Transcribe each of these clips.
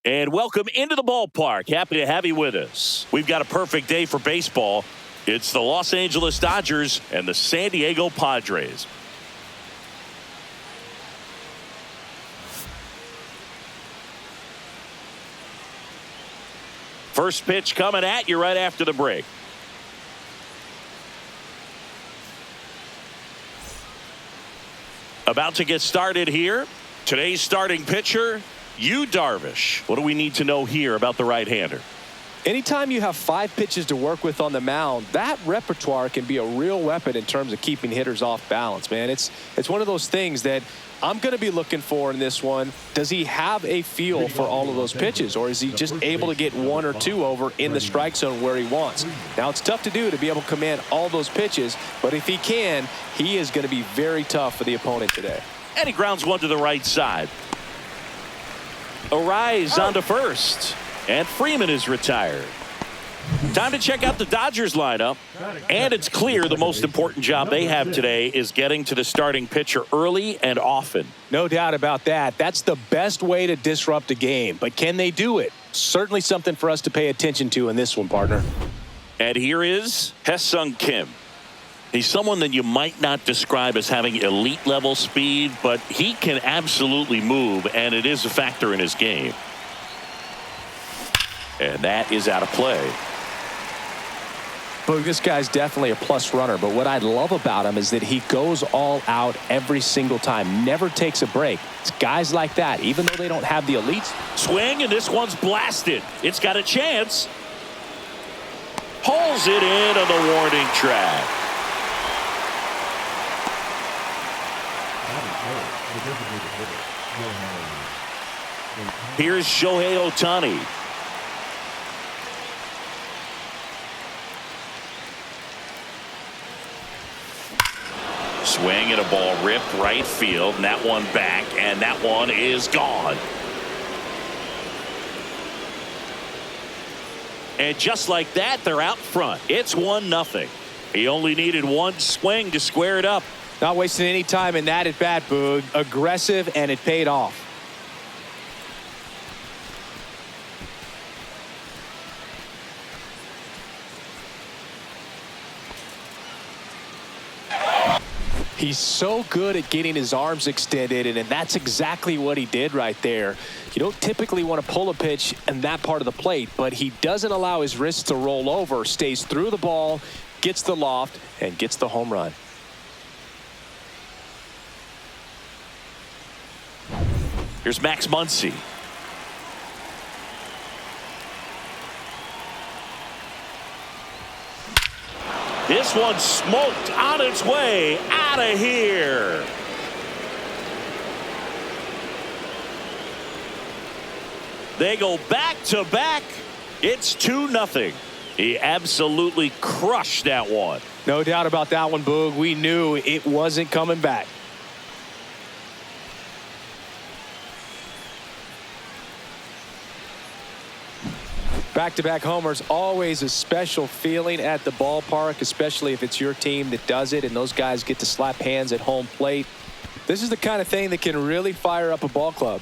And welcome into the ballpark. Happy to have you with us. We've got a perfect day for baseball. It's the Los Angeles Dodgers and the San Diego Padres. First pitch coming at you right after the break. About to get started here. Today's starting pitcher, Yu Darvish. What do we need to know here about the right-hander? Anytime you have 5 pitches to work with on the mound, that repertoire can be a real weapon in terms of keeping hitters off balance, man. It's one of those things that I'm going to be looking for in this one. Does he have a feel for all of those pitches, or is he just able to get 1 or 2 over in the strike zone where he wants? Now, it's tough to do to be able to command all those pitches, but if he can, he is going to be very tough for the opponent today. And he grounds one to the right side. Arise onto first. And Freeman is retired. Time to check out the Dodgers lineup. And it's clear the most important job they have today is getting to the starting pitcher early and often. No doubt about that. That's the best way to disrupt a game. But can they do it? Certainly something for us to pay attention to in this one, partner. And here is Hae-Sung Kim. He's someone that you might not describe as having elite level speed, but he can absolutely move, and it is a factor in his game. And that is out of play. But this guy's definitely a plus runner, but what I love about him is that he goes all out every single time, never takes a break. It's guys like that, even though they don't have the elites. Swing, and this one's blasted. It's got a chance. Pulls it in on the warning track. Here's Shohei Ohtani. Swing and a ball ripped right field, and that one back, and that one is gone. And just like that, they're out front. It's 1-0. He only needed one swing to square it up. Not wasting any time in that at bat, Boog. Aggressive, and it paid off. He's so good at getting his arms extended, and that's exactly what he did right there. You don't typically want to pull a pitch in that part of the plate, but he doesn't allow his wrists to roll over, stays through the ball, gets the loft, and gets the home run. Here's Max Muncy. This one smoked on its way out of here. They go back to back. It's 2-0. He absolutely crushed that one. No doubt about that one, Boog. We knew it wasn't coming back. Back-to-back homers, always a special feeling at the ballpark, especially if it's your team that does it and those guys get to slap hands at home plate. This is the kind of thing that can really fire up a ball club.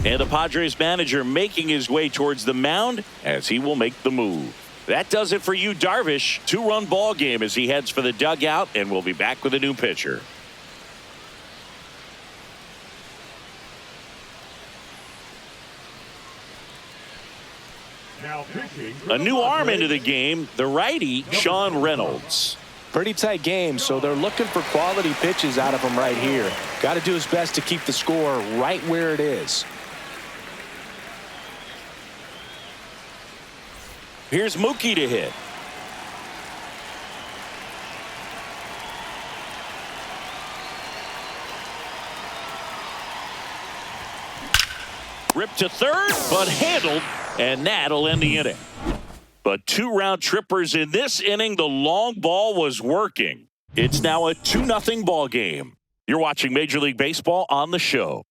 And the Padres manager making his way towards the mound as he will make the move. That does it for Yu Darvish. 2-run ball game as he heads for the dugout, and we'll be back with a new pitcher. A new arm into the game, the righty, Sean Reynolds. Pretty tight game, so they're looking for quality pitches out of him right here. Got to do his best to keep the score right where it is. Here's Mookie to hit. Ripped to third, but handled, and that'll end the inning. But 2 round trippers in this inning. The long ball was working. It's now a 2-0 ball game. You're watching Major League Baseball on the show.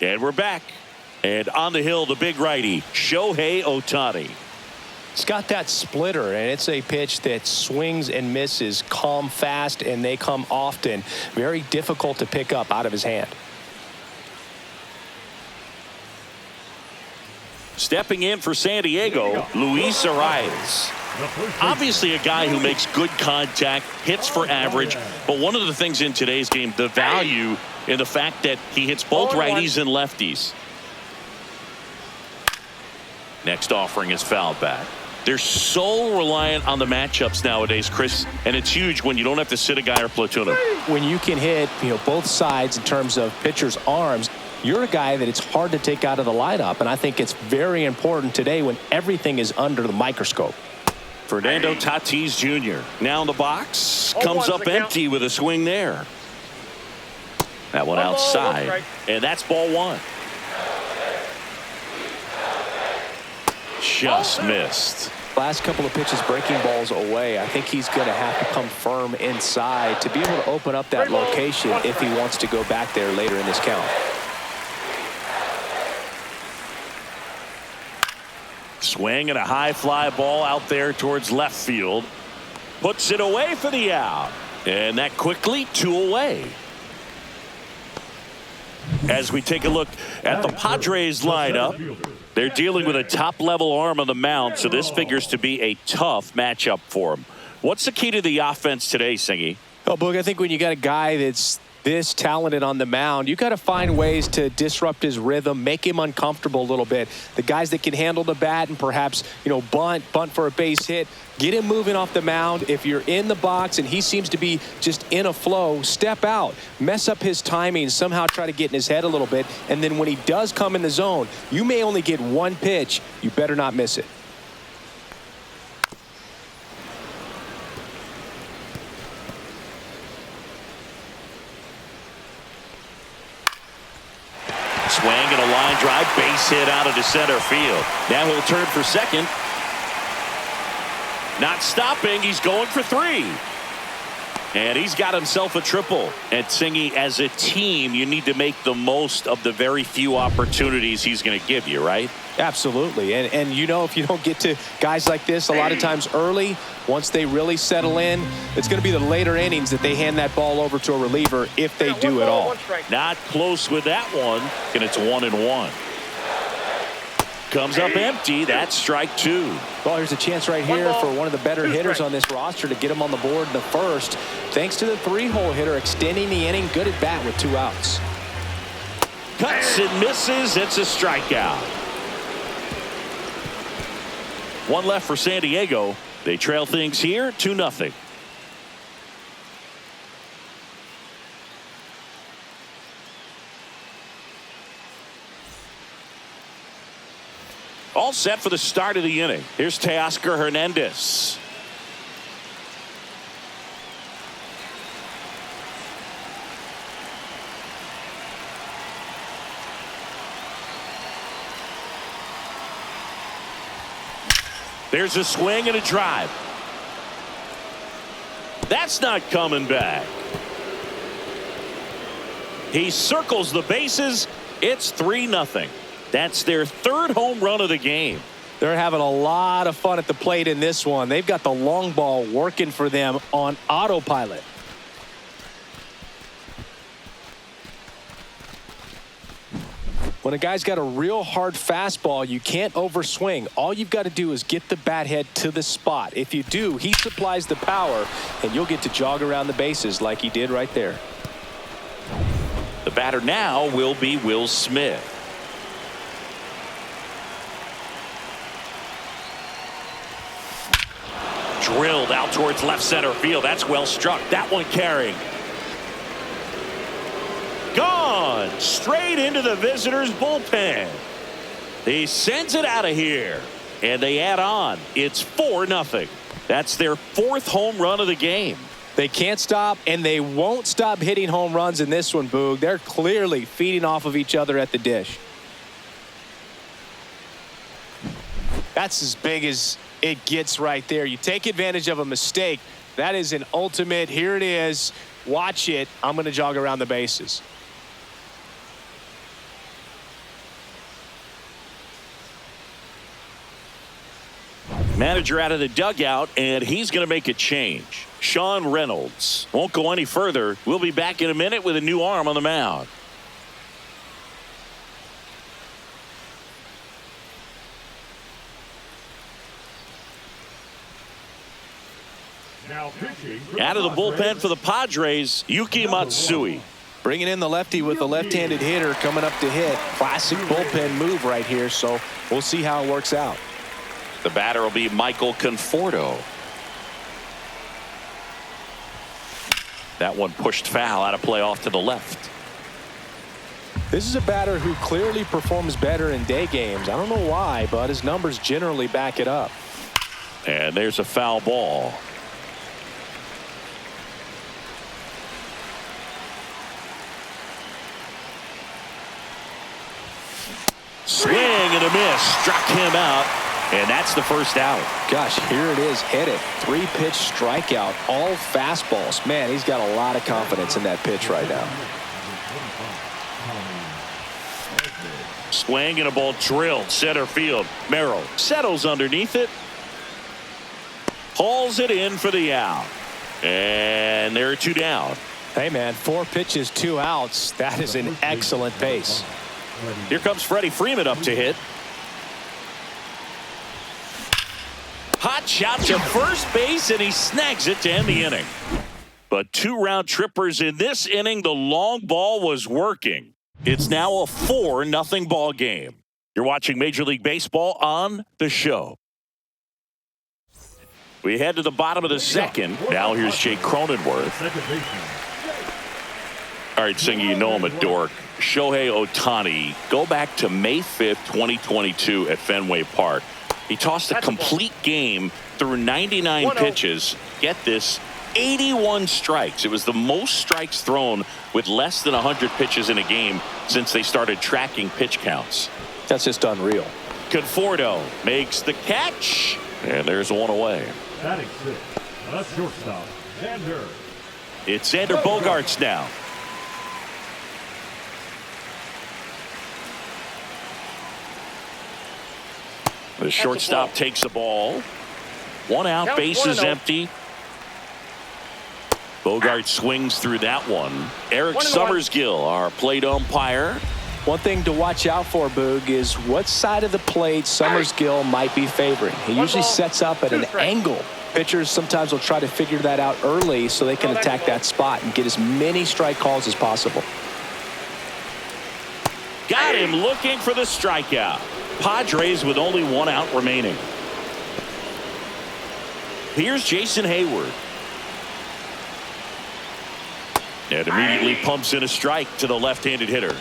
And we're back. And on the hill, the big righty, Shohei Ohtani. It's got that splitter, and it's a pitch that swings and misses, come fast, and they come often. Very difficult to pick up out of his hand. Stepping in for San Diego, Luis Arias. Obviously a guy who makes good contact, hits for average, but one of the things in today's game, the value in the fact that he hits both righties and lefties. Next offering is fouled back. They're so reliant on the matchups nowadays, Chris, and it's huge when you don't have to sit a guy or platoon him. When you can hit, both sides in terms of pitchers' arms, you're a guy that it's hard to take out of the lineup, and I think it's very important today when everything is under the microscope. Fernando Tatis Jr. now in the box, comes up empty with a swing there. That one outside, and that's ball one. Just missed. Last couple of pitches breaking balls away. I think he's going to have to come firm inside to be able to open up that location if he wants to go back there later in this count. Swing and a high fly ball out there towards left field. Puts it away for the out. And that quickly 2 away. As we take a look at the Padres lineup, they're dealing with a top-level arm on the mound, so this figures to be a tough matchup for them. What's the key to the offense today, Singy? Oh, Boog, I think when you got a guy that's this talented on the mound, you got to find ways to disrupt his rhythm, make him uncomfortable a little bit. The guys that can handle the bat and perhaps, bunt for a base hit, get him moving off the mound. If you're in the box and he seems to be just in a flow, step out, mess up his timing, somehow try to get in his head a little bit. And then when he does come in the zone, you may only get one pitch. You better not miss it. Swing and a line drive, base hit out into center field. Now he'll turn for second. Not stopping, he's going for 3. And he's got himself a triple. And Singy, as a team, you need to make the most of the very few opportunities he's going to give you, right? Absolutely. And if you don't get to guys like this a lot of times early, once they really settle in, it's going to be the later innings that they hand that ball over to a reliever if they do at all. Not close with that one, and it's 1-1. Comes up empty. That's strike 2. Well, here's a chance right here for one of the better hitters on this roster to get him on the board in the first. Thanks to the 3-hole hitter extending the inning. Good at bat with 2 outs. Cuts and misses. It's a strikeout. 1 left for San Diego. They trail things here 2-0. All set for the start of the inning. Here's Teoscar Hernandez. There's a swing and a drive. That's not coming back. He circles the bases. It's 3-0. That's their 3rd home run of the game. They're having a lot of fun at the plate in this one. They've got the long ball working for them on autopilot. When a guy's got a real hard fastball, you can't overswing. All you've got to do is get the bat head to the spot. If you do, he supplies the power, and you'll get to jog around the bases like he did right there. The batter now will be Will Smith. Drilled out towards left center field. That's well struck. That one carrying. Gone straight into the visitors' bullpen. He sends it out of here, and they add on. It's 4-0. That's their 4th home run of the game. They can't stop, and they won't stop hitting home runs in this one, Boog. They're clearly feeding off of each other at the dish. That's as big as it gets right there. You take advantage of a mistake. That is an ultimate. Here it is. Watch it. I'm going to jog around the bases. Manager out of the dugout, and he's going to make a change. Sean Reynolds won't go any further. We'll be back in a minute with a new arm on the mound. Out of the bullpen for the Padres, Yuki Matsui. Bringing in the lefty with the left-handed hitter coming up to hit. Classic bullpen move right here, so we'll see how it works out. The batter will be Michael Conforto. That one pushed foul, out of play off to the left. This is a batter who clearly performs better in day games. I don't know why, but his numbers generally back it up. And there's a foul ball. Swing and a miss. Struck him out. And that's the first out. Gosh, here it is. Hit it. 3-pitch strikeout. All fastballs. Man, he's got a lot of confidence in that pitch right now. Swing and a ball drilled center field. Merrill settles underneath it. Hauls it in for the out. And there are 2 down. Hey, man, 4 pitches, 2 outs. That is an excellent pace. Here comes Freddie Freeman up to hit. Hot shot to first base, and he snags it to end the inning. But 2 round trippers in this inning. The long ball was working. It's now a 4-0 ball game. You're watching Major League Baseball on the show. We head to the bottom of the second. Now here's Jake Cronenworth. All right, Singy, you know I'm a dork. Shohei Ohtani, go back to May 5th, 2022 at Fenway Park. He tossed a complete game through 99 pitches. Get this, 81 strikes. It was the most strikes thrown with less than 100 pitches in a game since they started tracking pitch counts. That's just unreal. Conforto makes the catch, and there's one away. Batting 6, a shortstop, Xander. It's Xander Bogaerts now. The shortstop takes the ball. 1 out, base is empty. Bogaerts swings through that one. Eric Summersgill, our plate umpire. One thing to watch out for, Boog, is what side of the plate Summersgill might be favoring. He usually sets up at an angle. Pitchers sometimes will try to figure that out early so they can attack that spot and get as many strike calls as possible. Got him looking for the strikeout. Padres with only 1 out remaining. Here's Jason Hayward. And immediately pumps in a strike to the left-handed hitter.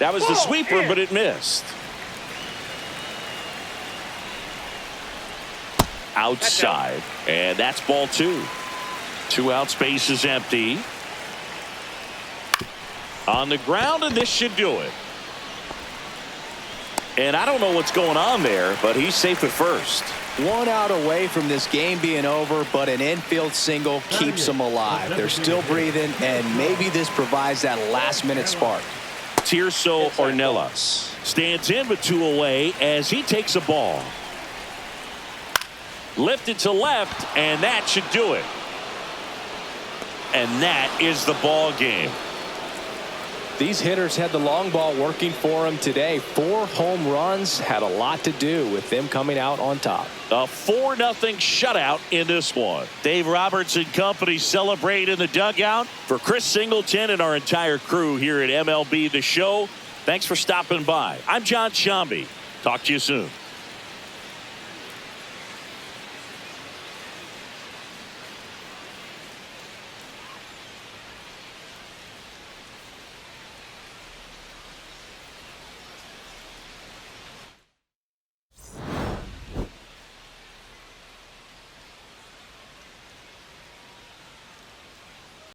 That was the sweeper, but it missed. Outside, and that's ball 2. 2 outs, base is empty. On the ground, and this should do it. And I don't know what's going on there, but he's safe at first. 1 out away from this game being over, but an infield single keeps them alive. They're still breathing, and maybe this provides that last-minute spark. Tirso Ornelas stands in with 2 away as he takes a ball. Lifted to left, and that should do it. And that is the ball game. These hitters had the long ball working for them today. 4 home runs had a lot to do with them coming out on top. A 4-0 shutout in this one. Dave Roberts and company celebrate in the dugout. For Chris Singleton and our entire crew here at MLB The Show, thanks for stopping by. I'm John Shambi. Talk to you soon.